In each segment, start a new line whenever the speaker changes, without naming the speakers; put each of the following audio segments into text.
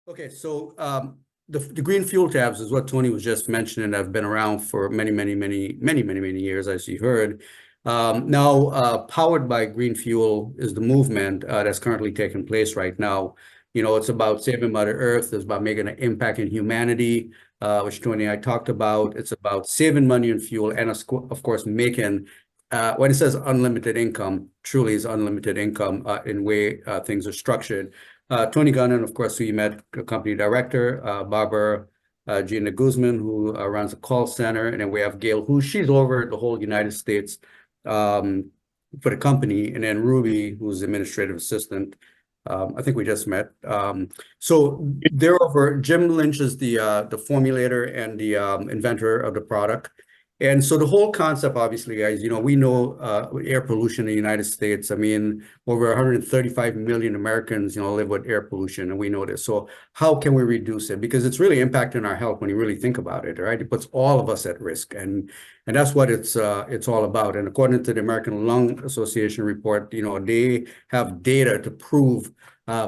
Okay, so the green fuel tabs is what Tony was just mentioning. Have been around for many years, as you heard. Now, powered by green fuel is the movement that's currently taking place right now. You know, it's about saving Mother Earth. It's about making an impact in humanity, which Tony and I talked about. It's about saving money and fuel, and of course, making when it says unlimited income, truly is unlimited income in way things are structured. Tony Gunnan, of course, who you met, company director, Barbara Gina Guzman, who runs a call center, and then we have Gail, who she's over the whole United States for the company, and then Ruby, who's administrative assistant. I think we just met. So they're over. Jim Lynch is the formulator and the inventor of the product. And so the whole concept, obviously, guys, you know, we know air pollution in the United States. I mean, over 135 million Americans, you know, live with air pollution, and we know this. So how can we reduce it? Because it's really impacting our health when you really think about it, right? It puts all of us at risk, and that's what it's all about. And according to the American Lung Association report, you know, they have data to prove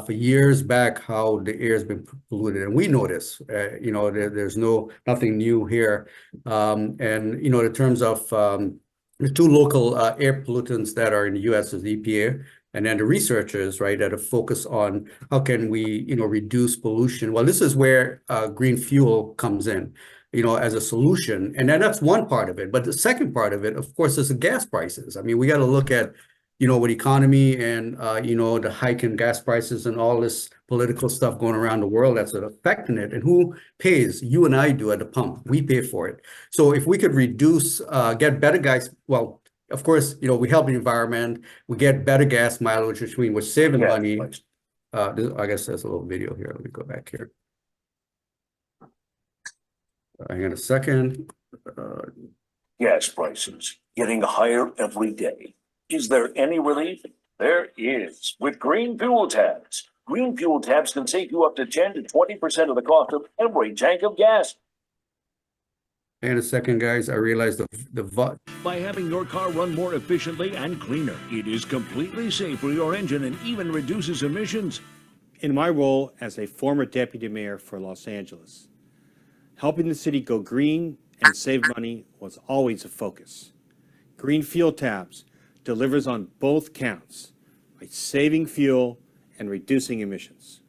for years back how the air has been polluted, and we know this. You know, there's nothing new here. And you know, in terms of the two local air pollutants that are in the U.S. is the EPA, and then the researchers, right, that are focused on how can we, you know, reduce pollution. Well, this is where green fuel comes in, you know, as a solution, and then that's one part of it. But the second part of it, of course, is the gas prices. I mean, we got to look at, you know, with economy and, you know, the hike in gas prices and all this political stuff going around the world that's affecting it. And who pays? You and I do at the pump. We pay for it. So if we could reduce, get better gas, well, of course, you know, we help the environment. We get better gas mileage, which means we're saving money. I guess there's a little video here. Let me go back here. Hang on a second.
Gas prices getting higher every day. Is there any relief? There is. With green fuel tabs. Green fuel tabs can save you up to 10 to 20% of the cost of every tank of gas.
And a second, guys, I realized
By having your car run more efficiently and cleaner, it is completely safe for your engine and even reduces emissions.
In my role as a former deputy mayor for Los Angeles, helping the city go green and save money was always a focus. Green fuel tabs delivers on both counts by saving fuel and reducing emissions.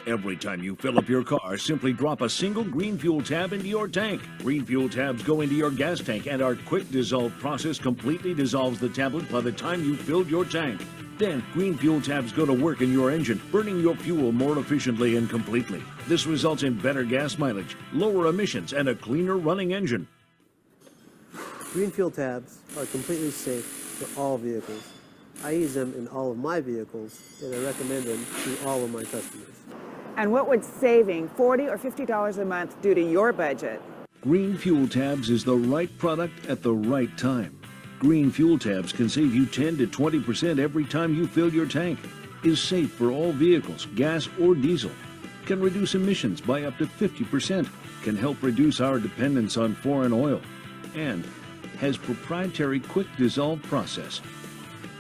Every time you fill up your car, simply drop a single green fuel tab into your tank. Green fuel tabs go into your gas tank, and our quick dissolve process completely dissolves the tablet by the time you filled your tank. Then, green fuel tabs go to work in your engine, burning your fuel more efficiently and completely. This results in better gas mileage, lower emissions, and a cleaner running engine.
Green fuel tabs are completely safe for all vehicles. I use them in all of my vehicles, and I recommend them to all of my customers.
And what would saving $40 or $50 a month do to your budget?
Green fuel tabs is the right product at the right time. Green fuel tabs can save you 10 to 20% every time you fill your tank. Is safe for all vehicles, gas or diesel. Can reduce emissions by up to 50%. Can help reduce our dependence on foreign oil. And has proprietary quick dissolve process.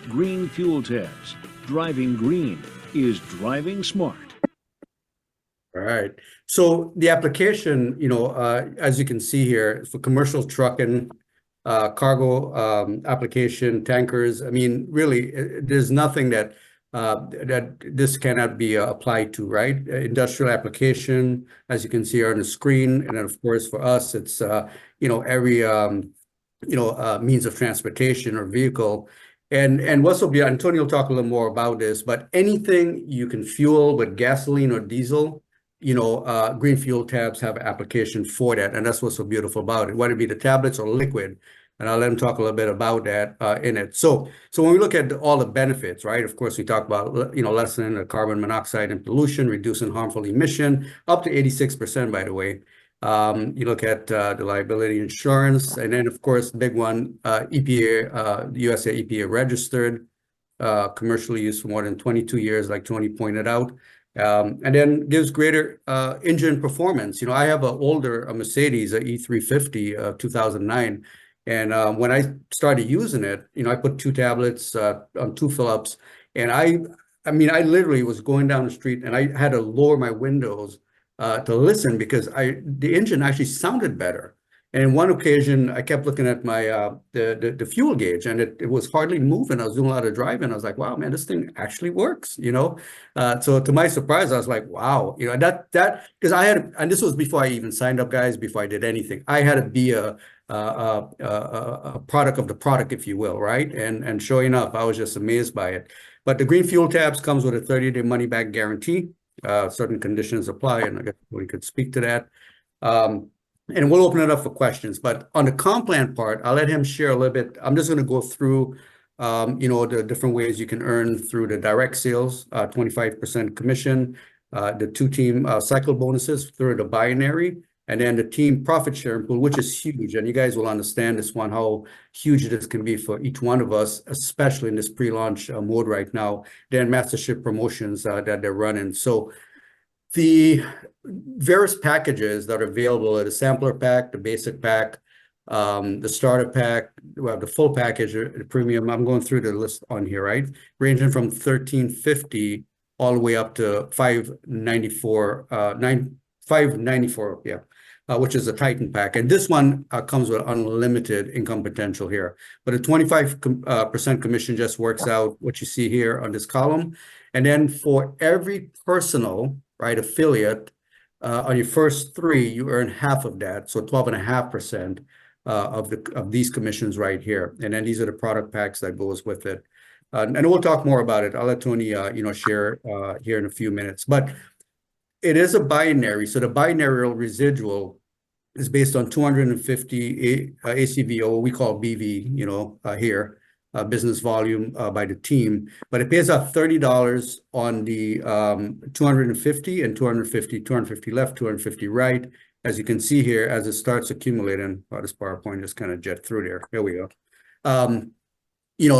Green fuel tabs. Driving green is driving smart.
All right. So the application, you know, as you can see here, for commercial trucking, cargo application, tankers. I mean, really, there's nothing that that this cannot be applied to, right? Industrial application, as you can see on the screen, and then of course for us, it's you know, every means of transportation or vehicle. And what's will be, Antonio will talk a little more about this, but anything you can fuel with gasoline or diesel, you know, green fuel tabs have application for that. And that's what's so beautiful about it, whether it be the tablets or liquid. And I'll let him talk a little bit about that in it. So when we look at all the benefits, right, of course, we talk about, you know, lessening the carbon monoxide and pollution, reducing harmful emission, up to 86%, by the way. You look at the liability insurance, and then, of course, the big one, EPA, USA EPA registered, commercially used for more than 22 years, like Tony pointed out. And then gives greater engine performance. You know, I have an older Mercedes, a E350, 2009. And when I started using it, you know, I put 2 tablets on 2 fill-ups. And I mean, I literally was going down the street and I had to lower my windows to listen because the engine actually sounded better. And in one occasion, I kept looking at my the fuel gauge, and it was hardly moving. I was doing a lot of driving. I was like, "Wow, man, this thing actually works." So to my surprise, I was like, "Wow," that because I had, and this was before I even signed up, guys, before I did anything. I had to be a product of the product, if you will, right? And sure enough, I was just amazed by it. But the green fuel tabs comes with a 30-day money back guarantee. Certain conditions apply, and I guess we could speak to that. And we'll open it up for questions. But on the comp plan part, I'll let him share a little bit. I'm just going to go through, the different ways you can earn through the direct sales, 25% commission, the two-team cycle bonuses through the binary, and then the team profit sharing pool, which is huge. And you guys will understand this one, how huge this can be for each one of us, especially in this pre-launch mode right now. Then mastership promotions that they're running. So the various packages that are available are the sampler pack, the basic pack, the starter pack, we have the full package, the premium. I'm going through the list on here, right? Ranging from $1,350 all the way up to $594, $594, yeah, which is a Titan pack. And this one comes with unlimited income potential here. But a 25% commission just works out what you see here on this column. And then for every personal, right, affiliate, on your first three, you earn half of that, so 12.5% of these commissions right here. And then these are the product packs that goes with it. And we'll talk more about it. I'll let Tony, share here in a few minutes. But it is a binary, so the binary residual is based on 250 ACV, or what we call BV, here. Business volume by the team, but it pays out $30 on the 250 and 250 left, 250 right. As you can see here, as it starts accumulating, this PowerPoint just kind of jet through there. Here we go.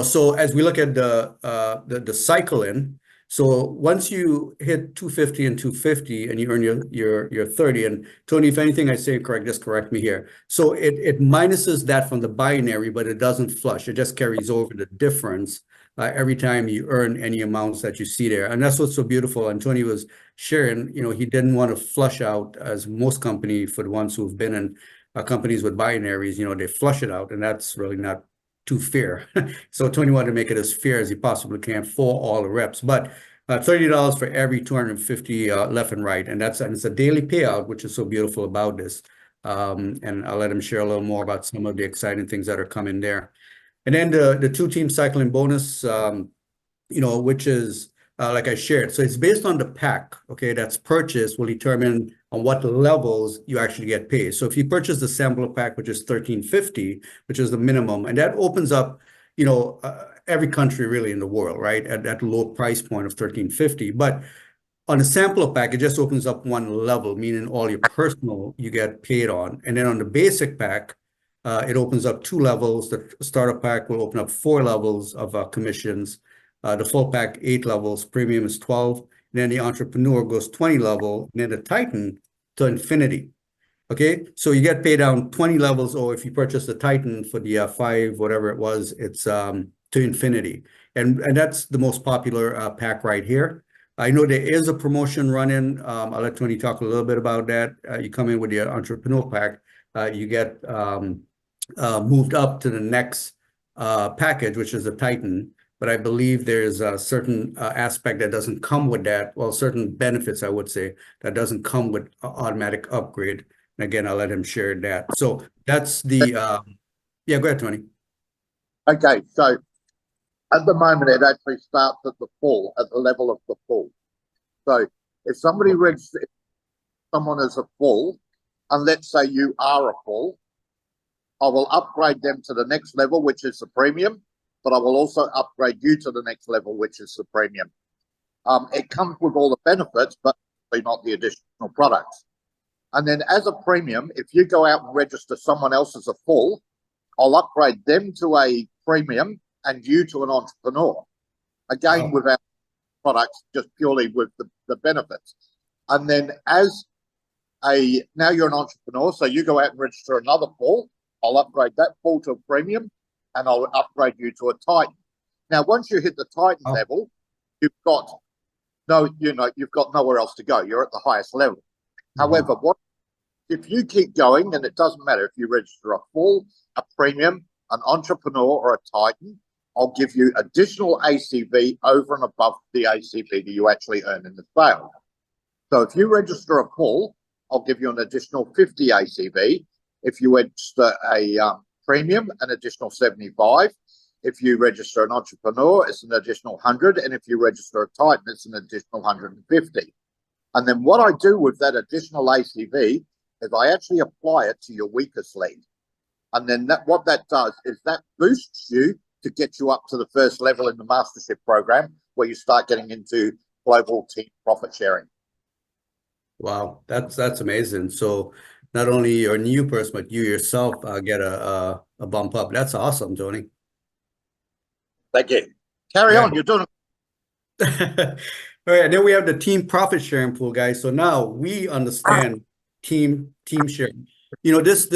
So as we look at the cycle in, so once you hit 250 and 250 and you earn your 30, and Tony, if anything I say correct, just correct me here. So it minuses that from the binary, but it doesn't flush. It just carries over the difference every time you earn any amounts that you see there. And that's what's so beautiful. And Tony was sharing, he didn't want to flush out, as most companies, for the ones who've been in companies with binaries, they flush it out, and that's really not too fair. So Tony wanted to make it as fair as he possibly can for all the reps. But $30 for every 250 left and right, and it's a daily payout, which is so beautiful about this. And I'll let him share a little more about some of the exciting things that are coming there. And then the two-team cycling bonus, which is like I shared. So it's based on the pack, okay, that's purchased, will determine on what levels you actually get paid. So if you purchase the sampler pack, which is $1,350, which is the minimum, and that opens up, every country really in the world, right, at that low price point of $1,350. But on a sampler pack, it just opens up one level, meaning all your personal you get paid on. And then on the basic pack, it opens up two levels. The starter pack will open up 4 levels of commissions. The full pack, 8 levels, premium is 12. And then the entrepreneur goes 20 level, and then the Titan to infinity. Okay, so you get paid down 20 levels, or if you purchase the Titan for the 5, whatever it was, it's to infinity. And that's the most popular pack right here. I know there is a promotion running. I'll let Tony talk a little bit about that. You come in with the entrepreneur pack, you get moved up to the next package, which is the Titan. But I believe there's a certain aspect that doesn't come with that. Well, certain benefits, I would say, that doesn't come with automatic upgrade. And again, I'll let him share that. So that's the, yeah, go ahead, Tony.
Okay, so at the moment, it actually starts at the full, at the level of the full. So if somebody registers, someone is a full, and let's say you are a full, I will upgrade them to the next level, which is the premium. But I will also upgrade you to the next level, which is the premium. It comes with all the benefits, but not the additional products. And then as a premium, if you go out and register someone else as a full, I'll upgrade them to a premium and you to an entrepreneur. Again, without products, just purely with the benefits. And then now you're an entrepreneur, so you go out and register another full, I'll upgrade that full to a premium, and I'll upgrade you to a Titan. Now, once you hit the Titan level, you've got nowhere else to go. You're at the highest level. However, what if you keep going, and it doesn't matter if you register a full, a premium, an entrepreneur, or a Titan, I'll give you additional ACV over and above the ACV that you actually earn in the sale. So if you register a full, I'll give you an additional 50 ACV. If you register a premium, an additional 75. If you register an entrepreneur, it's an additional 100. And if you register a Titan, it's an additional 150. And then what I do with that additional ACV is I actually apply it to your weakest leg. And then what that does is that boosts you to get you up to the first level in the mastership program, where you start getting into global team profit sharing.
Wow, that's amazing. So not only you're a new person, but you yourself get a bump up. That's awesome, Tony.
Thank you. Carry
Yeah.
on. You're doing
All right, and then we have the team profit sharing pool, guys. So now we understand team sharing. You know, this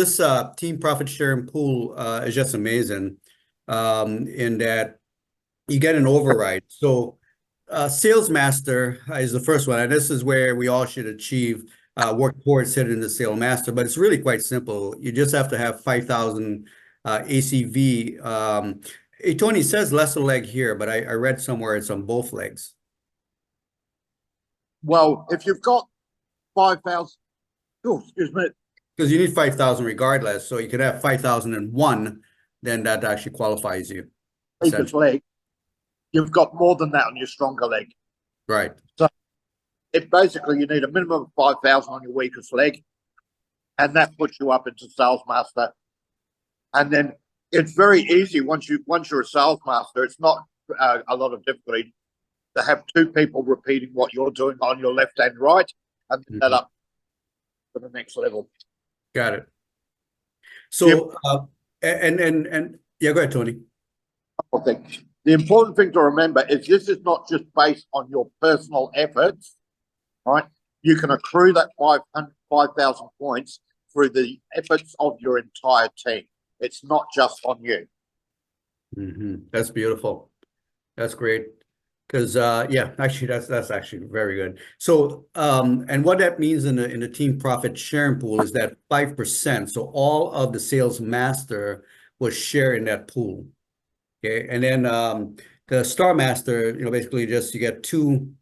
team profit sharing pool is just amazing in that you get an override. So Sales Master is the first one, and this is where we all should achieve work towards hitting the Sales Master. But it's really quite simple. You just have to have 5,000 ACV. Hey, Tony, it says lesser leg here, but I read somewhere it's on both legs.
well. If you've got 5,000, oh, excuse me,
Because you need 5,000 regardless. So you could have 5,001, then that actually qualifies you.
weakest leg, you've got more than that on your stronger leg.
Right.
It basically, you need a minimum of 5,000 on your weakest leg, and that puts you up into Sales Master. And then it's very easy once you're a Sales Master. It's not a lot of difficulty to have two people repeating what you're doing on your left and right, and that up to the next level.
Got it. So and yeah, go ahead, Tony.
The important thing to remember is this is not just based on your personal efforts, right? You can accrue that 5,000 points through the efforts of your entire team. It's not just on you.
That's beautiful. That's great. Because yeah, actually that's actually very good. So and what that means in the team profit sharing pool is that 5%. So all of the Sales Master will share in that pool. Okay, and then the Star Master, you know, basically just you get two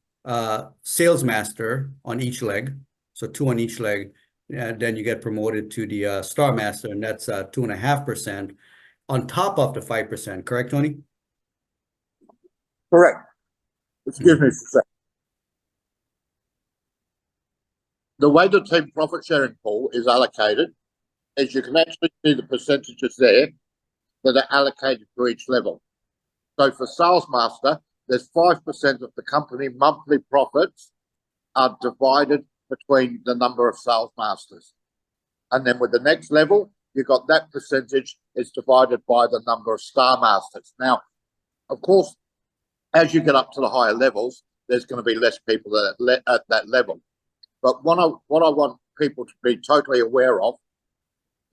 Sales Master on each leg, so two on each leg, and then you get promoted to the Star Master, and that's 2.5% on top of the 5%. Correct, Tony?
Correct. Excuse me for a second. The way the team profit sharing pool is allocated is you can actually see the percentages there that are allocated to each level. So for Sales Master, there's 5% of the company monthly profits are divided between the number of Sales Masters. And then with the next level, you've got that percentage is divided by the number of Star Masters. Now, of course, as you get up to the higher levels, there's going to be less people at that level. But what I want people to be totally aware of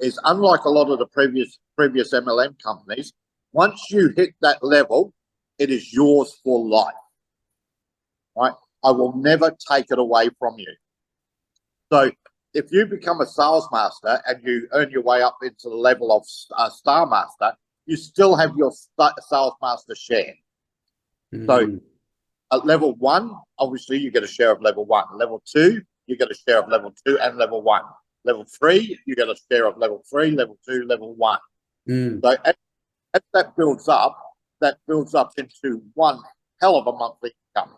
is, unlike a lot of the previous MLM companies, once you hit that level, it is yours for life. Right? I will never take it away from you. So if you become a Sales Master and you earn your way up into the level of Star Master, you still have your Sales Master share. So at level 1, obviously you get a share of level 1. Level 2, you get a share of level 2 and level 1. Level 3, you get a share of level 3, level 2, level 1. So as that builds up into one hell of a monthly income.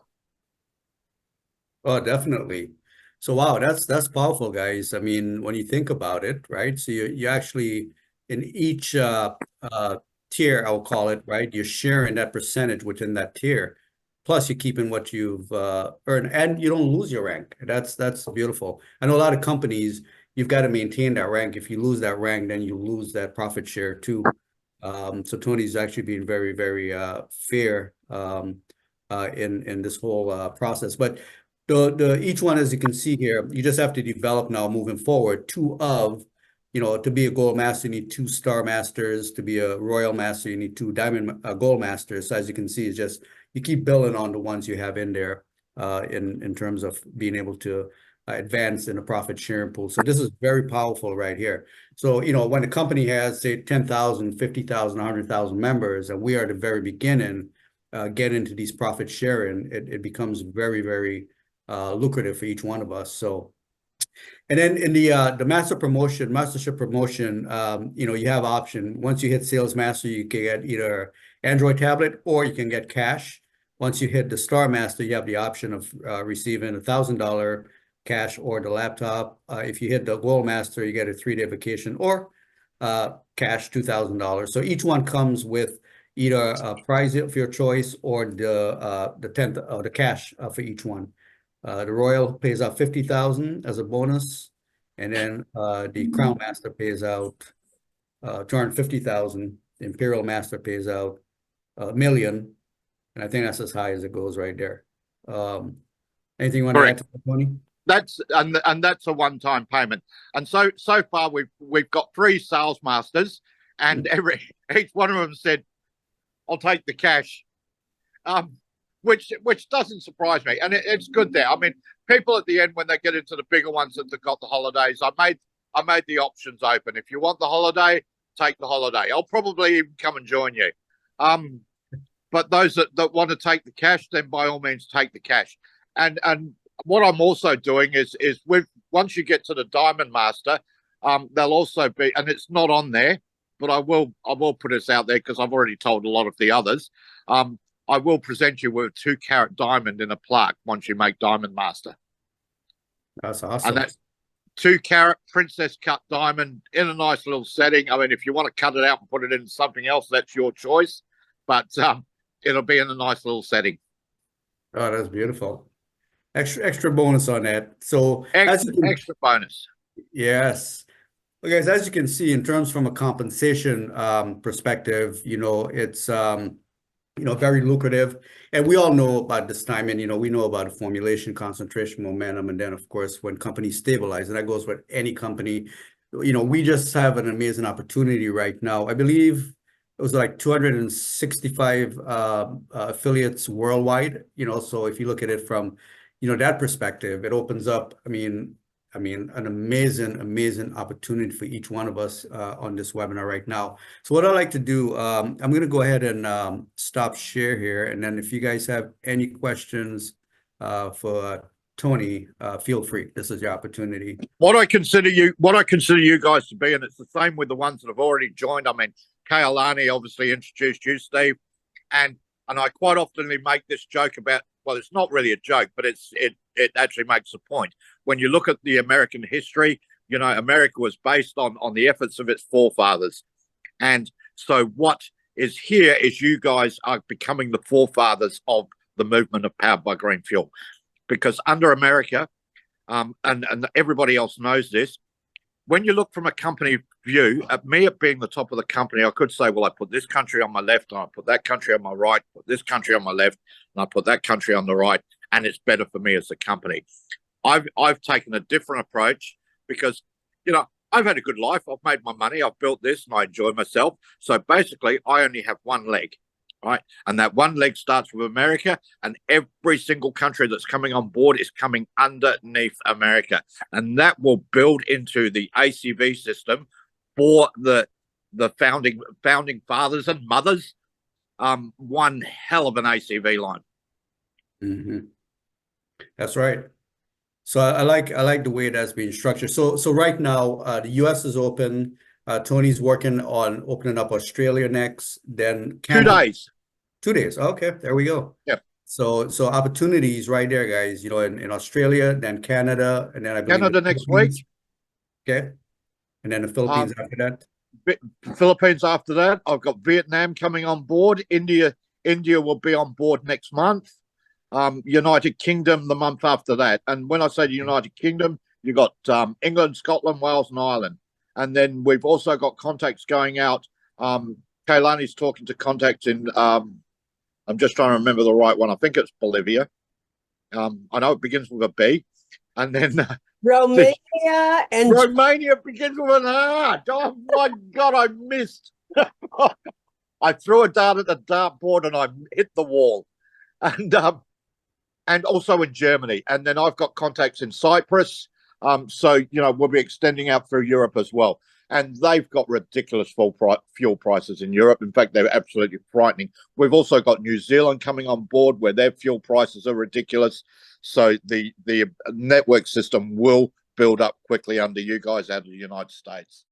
Oh, definitely. So wow, that's powerful, guys. I mean, when you think about it, right? So you actually in each tier, I'll call it, right? You're sharing that percentage within that tier. Plus you're keeping what you've earned, and you don't lose your rank. That's beautiful. I know a lot of companies, you've got to maintain that rank. If you lose that rank, then you lose that profit share too. So Tony's actually being very, very fair in this whole process. But each one, as you can see here, you just have to develop now moving forward. To be a gold master, you need 2 Star Masters. To be a Royal Master, you need 2 Diamond Gold Masters. So as you can see, it's just you keep building on the ones you have in there in terms of being able to advance in a profit sharing pool. So this is very powerful right here. So, you know, when a company has, say, 10,000, 50,000, 100,000 members, and we are at the very beginning, get into these profit sharing, it becomes very, very lucrative for each one of us. So, and then in the mastership promotion, you know, you have option. Once you hit sales master, you can get either Android tablet or you can get cash. Once you hit the star master, you have the option of receiving $1,000 cash or the laptop. If you hit the gold master, you get a 3-day vacation or cash, $2,000. So each one comes with either a prize of your choice or the cash for each one. The Royal pays out 50,000 as a bonus, and then the Crown Master pays out 250,000. The Imperial Master pays out $1 million, and I think that's as high as it goes right there. Anything you want to add to that, Tony?
That's a one-time payment. And so far we've got 3 sales masters, and each one of them said, "I'll take the cash." Which doesn't surprise me, and it's good there. I mean, people at the end, when they get into the bigger ones that have got the holidays, I made the options open. If you want the holiday, take the holiday. I'll probably even come and join you. But those that want to take the cash, then by all means take the cash. And what I'm also doing is once you get to the Diamond Master, there'll also be, and it's not on there, but I will put this out there because I've already told a lot of the others. I will present you with a 2-carat diamond in a plaque once you make Diamond Master.
That's awesome.
And that's 2-carat princess cut diamond in a nice little setting. I mean, if you want to cut it out and put it in something else, that's your choice. But it'll be in a nice little setting.
Oh, that's beautiful. Extra bonus on that. So
extra bonus.
Yes. Well, guys, as you can see, in terms from a compensation perspective, you know, it's you know, very lucrative. And we all know about this time, and, you know, we know about formulation, concentration, momentum, and then, of course, when companies stabilize, and that goes with any company. You know, we just have an amazing opportunity right now. I believe it was like 265 affiliates worldwide, you know, so if you look at it from, you know, that perspective, it opens up, I mean, an amazing opportunity for each one of us on this webinar right now. So what I'd like to do, I'm going to go ahead and stop share here. And then if you guys have any questions for Tony, feel free. This is your opportunity.
What I consider you guys to be, and it's the same with the ones that have already joined. I mean, Kailani obviously introduced you, Steve, and I quite often make this joke about, well, it's not really a joke, but it actually makes a point. When you look at the American history, you know, America was based on the efforts of its forefathers. And so what is here is you guys are becoming the forefathers of the movement of Powered by Green Fuel. Because under America, and everybody else knows this, when you look from a company view, at me being the top of the company, I could say, well, I put this country on my left, and I put that country on my right, put this country on my left, and I put that country on the right, and it's better for me as a company. I've taken a different approach because, you know, I've had a good life. I've made my money. I've built this and I enjoy myself. So basically, I only have one leg, right? And that one leg starts with America, and every single country that's coming on board is coming underneath America. And that will build into the ACV system for the founding fathers and mothers. One hell of an ACV line.
Mm-hmm. That's right. So I like the way that's being structured. So right now, the US is open. Tony's working on opening up Australia next, then Canada.
2 days.
2 days. Okay, there we go.
Yep.
So opportunities right there, guys. You know, in Australia, then Canada, and then I believe
Canada next week.
Okay, and then the Philippines after that.
Philippines after that. I've got Vietnam coming on board. India will be on board next month. United Kingdom the month after that. And when I say the United Kingdom, you've got England, Scotland, Wales, and Ireland. And then we've also got contacts going out. Kailani's talking to contacts in, I'm just trying to remember the right one. I think it's Bolivia. I know it begins with a B. And then
Romania
begins with an R. Oh my God, I missed. I threw a dart at the dartboard and I hit the wall. And and also in Germany. And then I've got contacts in Cyprus. So, you know, we'll be extending out through Europe as well. And they've got ridiculous fuel prices in Europe. In fact, they're absolutely frightening. We've also got New Zealand coming on board where their fuel prices are ridiculous. So the network system will build up quickly under you guys out of the United States.